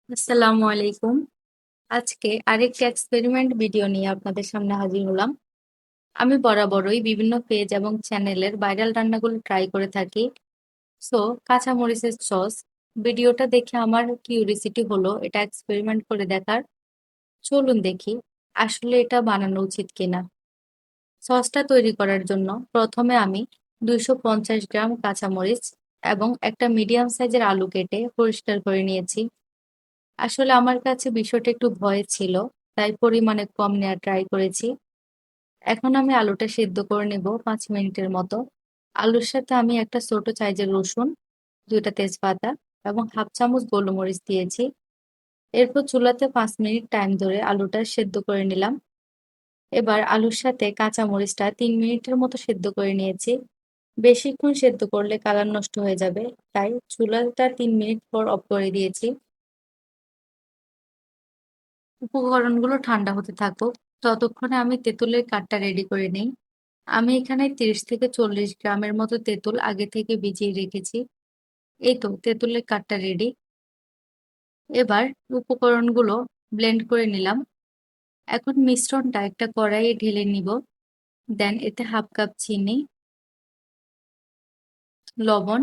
আসসালামু আলাইকুম। আজকে আরেকটি এক্সপেরিমেন্ট ভিডিও নিয়ে আপনাদের সামনে হাজির হলাম। আমি বরাবরই বিভিন্ন পেজ এবং চ্যানেলের ভাইরাল রান্নাগুলো ট্রাই করে থাকি। সো কাঁচামরিচের সস ভিডিওটা দেখে আমার কিউরিসিটি হলো এটা এক্সপেরিমেন্ট করে দেখার। চলুন দেখি আসলে এটা বানানো উচিত কিনা। সসটা তৈরি করার জন্য প্রথমে আমি 250 গ্রাম কাঁচামরিচ এবং একটা মিডিয়াম সাইজের আলু কেটে পরিষ্কার করে নিয়েছি। আসলে আমার কাছে বিষয়টা একটু ভয় ছিল, তাই পরিমাণে কম নেওয়ার ট্রাই করেছি। এখন আমি আলুটা সেদ্ধ করে নেব 5 মিনিটের মতো। আলুর সাথে আমি একটা ছোট সাইজের রসুন, 2টা তেজপাতা এবং হাফ চামচ গোলমরিচ দিয়েছি। এরপর চুলাতে 5 মিনিট টাইম ধরে আলুটা সেদ্ধ করে নিলাম। এবার আলুর সাথে কাঁচা মরিচটা 3 মিনিটের মতো সেদ্ধ করে নিয়েছি। বেশিক্ষণ সেদ্ধ করলে কালার নষ্ট হয়ে যাবে, তাই চুলাটা 3 মিনিট পর অফ করে দিয়েছি। উপকরণগুলো ঠান্ডা হতে থাকুক, ততক্ষণে আমি তেঁতুলের কাঠটা রেডি করে নেই। আমি এখানে 30 থেকে 40 গ্রামের মতো তেঁতুল আগে থেকে ভিজিয়ে রেখেছি। এই তো তেঁতুলের কাঠটা রেডি। এবার উপকরণগুলো ব্লেন্ড করে নিলাম। এখন মিশ্রণটা একটা কড়াইয়ে ঢেলে নিব। দেন এতে হাফ কাপ চিনি, লবণ,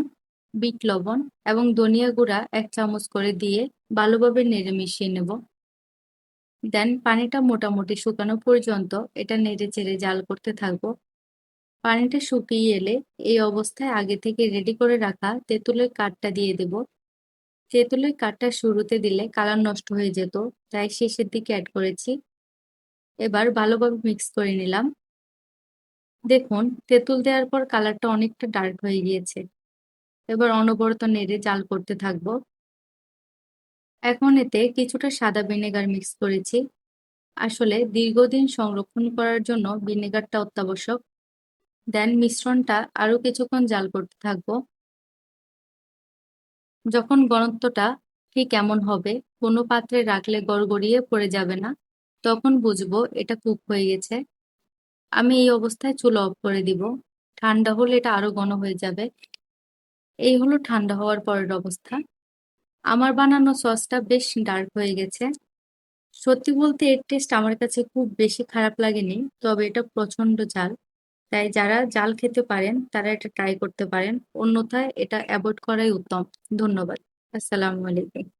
বিট লবণ এবং ধনিয়া গুঁড়া 1 চামচ করে দিয়ে ভালোভাবে নেড়ে মিশিয়ে নেব। দেন পানিটা মোটামুটি শুকানো পর্যন্ত এটা নেড়ে চেড়ে জাল করতে থাকবো। পানিটা শুকিয়ে এলে এই অবস্থায় আগে থেকে রেডি করে রাখা তেঁতুলের কাঠটা দিয়ে দেব। তেঁতুলের কাঠটা শুরুতে দিলে কালার নষ্ট হয়ে যেত, তাই শেষের দিকে অ্যাড করেছি। এবার ভালোভাবে মিক্স করে নিলাম। দেখুন তেঁতুল দেওয়ার পর কালারটা অনেকটা ডার্ক হয়ে গিয়েছে। এবার অনবরত নেড়ে জাল করতে থাকবো। এখন এতে কিছুটা সাদা ভিনেগার মিক্স করেছি। আসলে দীর্ঘদিন সংরক্ষণ করার জন্য ভিনেগারটা অত্যাবশ্যক। দেন মিশ্রণটা আরো কিছুক্ষণ জাল করতে থাকবো। যখন ঘনত্বটা ঠিক এমন হবে, কোনো পাত্রে রাখলে গড়গড়িয়ে পড়ে যাবে না, তখন বুঝবো এটা কুক হয়ে গেছে। আমি এই অবস্থায় চুলা অফ করে দিব। ঠান্ডা হলে এটা আরো ঘন হয়ে যাবে। এই হলো ঠান্ডা হওয়ার পরের অবস্থা। আমার বানানো সসটা বেশ ডার্ক হয়ে গেছে। সত্যি বলতে এর টেস্ট আমার কাছে খুব বেশি খারাপ লাগেনি, তবে এটা প্রচন্ড ঝাল। তাই যারা ঝাল খেতে পারেন তারা এটা ট্রাই করতে পারেন, অন্যথায় এটা অ্যাভয়েড করাই উত্তম। ধন্যবাদ। আসসালামু আলাইকুম।